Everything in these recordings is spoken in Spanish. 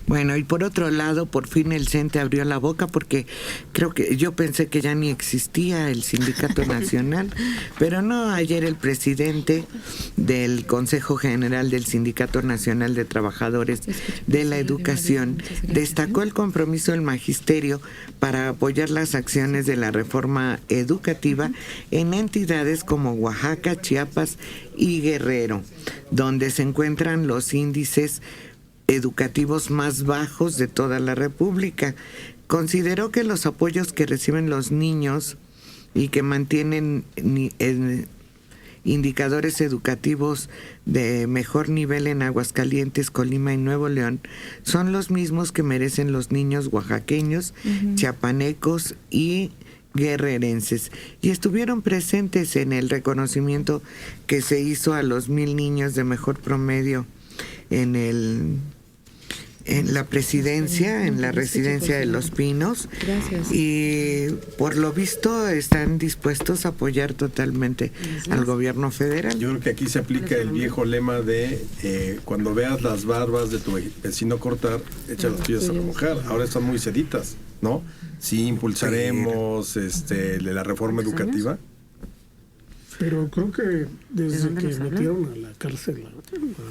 Bueno, y por otro lado, por fin el CENTE abrió la boca porque creo que yo pensé que ya ni existía el Sindicato Nacional, pero no, ayer el presidente del Consejo General del Sindicato Nacional de Trabajadores de la Educación destacó el compromiso del magisterio para apoyar las acciones de la reforma educativa en entidades como Oaxaca, Chiapas y Guerrero, donde se encuentran los índices educativos más bajos de toda la República. Consideró que los apoyos que reciben los niños y que mantienen indicadores educativos de mejor nivel en Aguascalientes, Colima y Nuevo León son los mismos que merecen los niños oaxaqueños, chiapanecos y guerrerenses, y estuvieron presentes en el reconocimiento que se hizo a los 1,000 niños de mejor promedio en la presidencia, en la residencia de Los Pinos. Gracias. Y por lo visto están dispuestos a apoyar totalmente al gobierno federal. Yo creo que aquí se aplica el viejo lema de cuando veas las barbas de tu vecino cortar, echa las tuyas a remojar. Ahora están muy seditas, ¿no? Sí, impulsaremos la reforma educativa. Pero creo que desde que metieron a la cárcel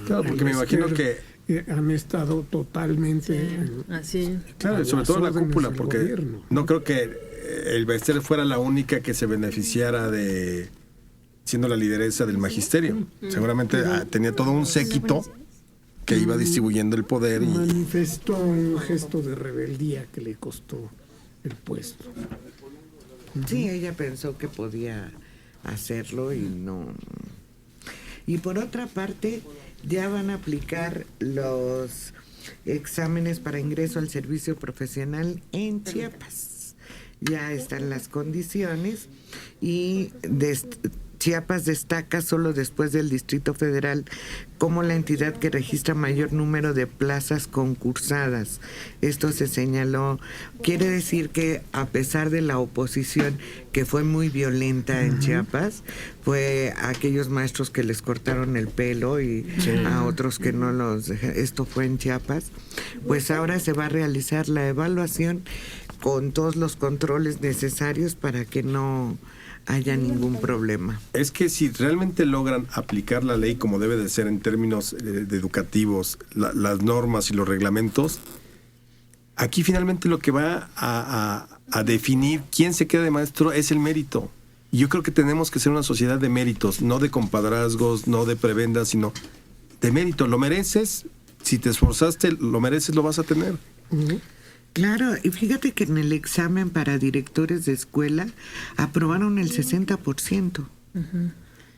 claro, porque me imagino que han estado totalmente así. claro, y sobre todo la cúpula, porque gobierno. No creo que el Bester fuera la única que se beneficiara de siendo la lideresa del magisterio. Seguramente tenía todo un séquito que iba distribuyendo el poder y manifestó un gesto de rebeldía que le costó el puesto. Sí, ella pensó que podía hacerlo y no. Y por otra parte, ya van a aplicar los exámenes para ingreso al servicio profesional en Chiapas. Ya están las condiciones y Chiapas destaca solo después del Distrito Federal como la entidad que registra mayor número de plazas concursadas. Esto se señaló, quiere decir que a pesar de la oposición que fue muy violenta en Chiapas, fue a aquellos maestros que les cortaron el pelo y a otros que no los dejaron, esto fue en Chiapas, pues ahora se va a realizar la evaluación con todos los controles necesarios para que no haya ningún problema. Es que si realmente logran aplicar la ley como debe de ser en términos de educativos, las normas y los reglamentos, aquí finalmente lo que va a definir quién se queda de maestro es el mérito. Y yo creo que tenemos que ser una sociedad de méritos, no de compadrazgos, no de prebendas, sino de mérito. Lo mereces, si te esforzaste, lo mereces, lo vas a tener. Claro, y fíjate que en el examen para directores de escuela aprobaron el 60%.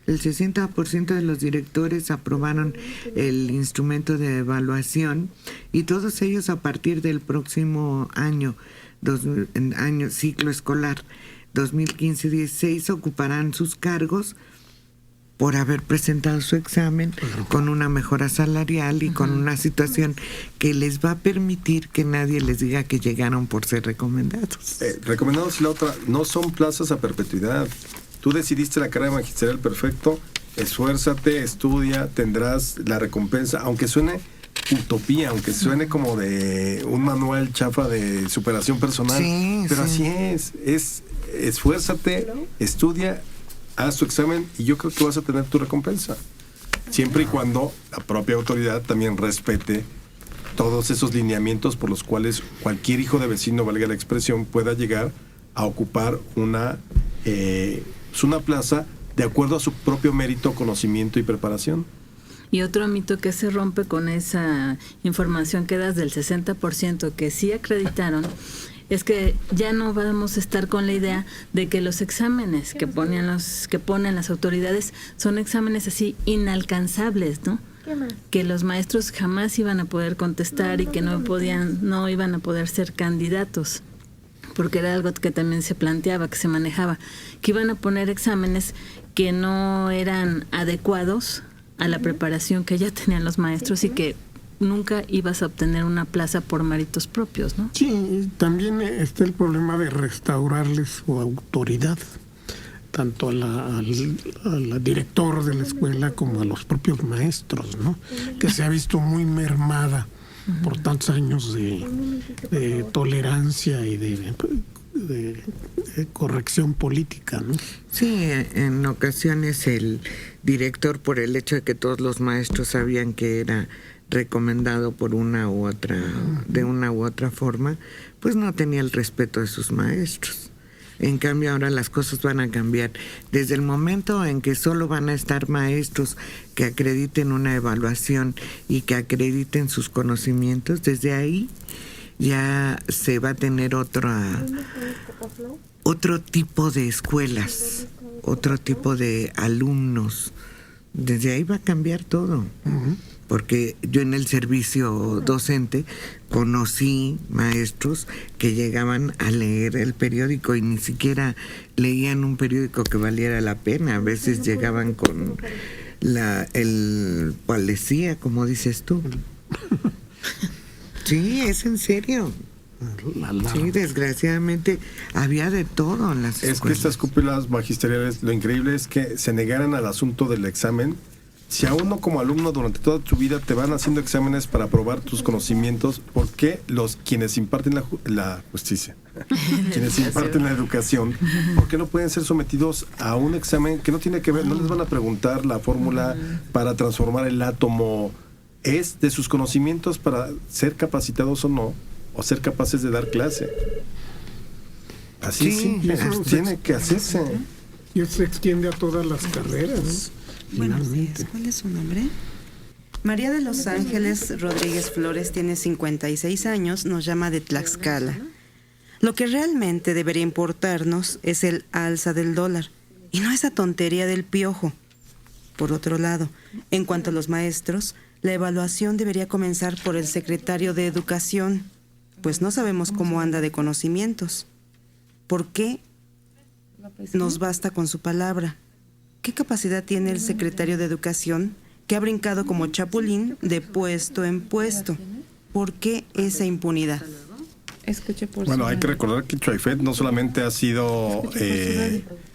El 60% de los directores aprobaron el instrumento de evaluación y todos ellos a partir del próximo año ciclo escolar 2015-16 ocuparán sus cargos por haber presentado su examen con una mejora salarial y con una situación que les va a permitir que nadie les diga que llegaron por ser recomendados. Recomendados y la otra, no son plazas a perpetuidad. Tú decidiste la carrera magisterial, perfecto, esfuérzate, estudia, tendrás la recompensa, aunque suene utopía, aunque suene como de un manual chafa de superación personal, pero así es esfuérzate, estudia, haz tu examen y yo creo que vas a tener tu recompensa. Siempre y cuando la propia autoridad también respete todos esos lineamientos por los cuales cualquier hijo de vecino, valga la expresión, pueda llegar a ocupar una plaza de acuerdo a su propio mérito, conocimiento y preparación. Y otro mito que se rompe con esa información que das del 60% que sí acreditaron es que ya no vamos a estar con la idea de que los exámenes que ponen las autoridades son exámenes así inalcanzables, ¿no? Que los maestros jamás iban a poder contestar y que no iban a poder ser candidatos, porque era algo que también se planteaba, que se manejaba, que iban a poner exámenes que no eran adecuados a la preparación que ya tenían los maestros y que nunca ibas a obtener una plaza por méritos propios, ¿no? Sí, también está el problema de restaurarles su autoridad, tanto al director de la escuela como a los propios maestros, ¿no? Que se ha visto muy mermada por tantos años de tolerancia y de corrección política, ¿no? Sí, en ocasiones el director, por el hecho de que todos los maestros sabían que era recomendado por una u otra, de una u otra forma, pues no tenía el respeto de sus maestros. En cambio, ahora las cosas van a cambiar. Desde el momento en que solo van a estar maestros que acrediten una evaluación y que acrediten sus conocimientos, desde ahí ya se va a tener otro tipo de escuelas, otro tipo de alumnos. Desde ahí va a cambiar todo. Porque yo en el servicio docente conocí maestros que llegaban a leer el periódico y ni siquiera leían un periódico que valiera la pena. A veces llegaban con el policía, como dices tú. Sí, es en serio. Sí, desgraciadamente había de todo en las escuelas. Es que estas cúpulas magisteriales, lo increíble es que se negaran al asunto del examen. Si a uno como alumno durante toda tu vida te van haciendo exámenes para probar tus conocimientos, ¿por qué quienes imparten la justicia, quienes imparten la educación, por qué no pueden ser sometidos a un examen que no tiene que ver, no les van a preguntar la fórmula para transformar el átomo, es de sus conocimientos para ser capacitados o no, o ser capaces de dar clase? Así Sí, tiene que hacerse. Y eso se extiende a todas las carreras. Buenos días, ¿cuál es su nombre? María de los Ángeles Rodríguez Flores tiene 56 años, nos llama de Tlaxcala. Lo que realmente debería importarnos es el alza del dólar y no esa tontería del piojo. Por otro lado, en cuanto a los maestros, la evaluación debería comenzar por el secretario de Educación, pues no sabemos cómo anda de conocimientos. ¿Por qué nos basta con su palabra? ¿Qué capacidad tiene el secretario de Educación que ha brincado como chapulín de puesto en puesto? ¿Por qué esa impunidad? Bueno, hay que recordar que Choifet no solamente ha sido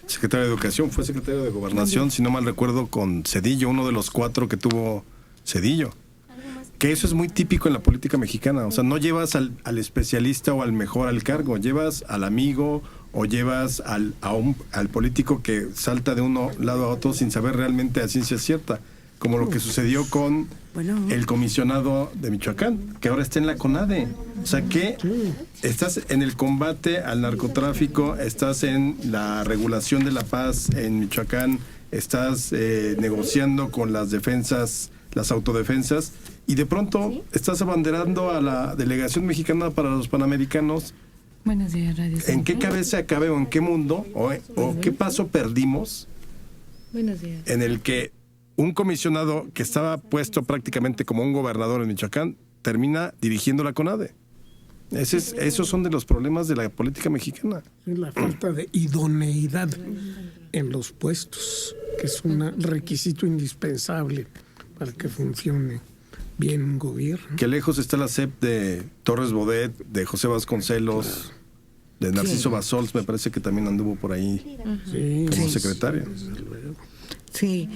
secretario de Educación, fue secretario de Gobernación, si no mal recuerdo, con Zedillo, uno de los 4 que tuvo Zedillo. Que eso es muy típico en la política mexicana. O sea, no llevas al especialista o al mejor al cargo, llevas al amigo o llevas al político que salta de uno lado a otro sin saber realmente a ciencia cierta, como lo que sucedió con el comisionado de Michoacán, que ahora está en la CONADE. O sea, que estás en el combate al narcotráfico, estás en la regulación de la paz en Michoacán, estás negociando con las defensas, las autodefensas, y de pronto estás abanderando a la delegación mexicana para los Panamericanos. Buenos días, Radio Centro. ¿En qué cabeza cabe o en qué mundo o qué paso perdimos Buenos días. en el que un comisionado que estaba puesto prácticamente como un gobernador en Michoacán termina dirigiendo la CONADE? Esos son de los problemas de la política mexicana. La falta de idoneidad en los puestos, que es un requisito indispensable para que funcione bien un gobierno. Que lejos está la CEP de Torres Bodet, de José Vasconcelos, de Narciso Basols, me parece que también anduvo por ahí como secretario. Sí,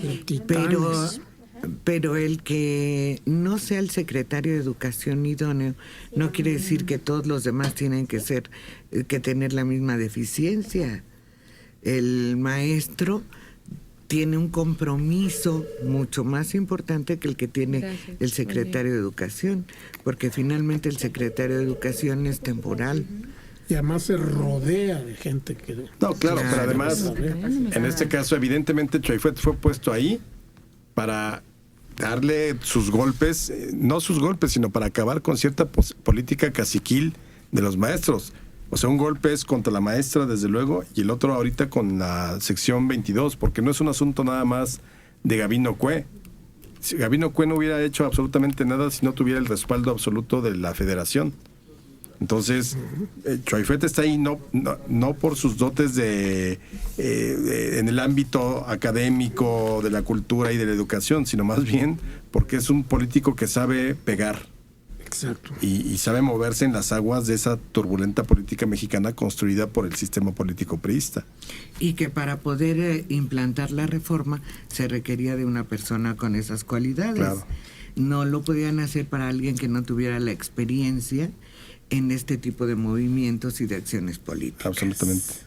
pero el que no sea el secretario de Educación idóneo no quiere decir que todos los demás tienen que tener la misma deficiencia. El maestro tiene un compromiso mucho más importante que el que tiene el secretario de Educación, porque finalmente el secretario de Educación es temporal. Y además se rodea de gente que... No, claro, pero además, en este caso, evidentemente, Choifet fue puesto ahí para darle sus golpes, no sus golpes, sino para acabar con cierta política caciquil de los maestros. O sea, un golpe es contra la maestra, desde luego, y el otro ahorita con la sección 22, porque no es un asunto nada más de Gabino Cue. Si Gabino Cue no hubiera hecho absolutamente nada si no tuviera el respaldo absoluto de la federación. Entonces, Choifet está ahí no por sus dotes en el ámbito académico, de la cultura y de la educación, sino más bien porque es un político que sabe pegar. Exacto. Y sabe moverse en las aguas de esa turbulenta política mexicana construida por el sistema político priista. Y que para poder implantar la reforma se requería de una persona con esas cualidades. Claro. no lo podían hacer para alguien que no tuviera la experiencia en este tipo de movimientos y de acciones políticas. Absolutamente.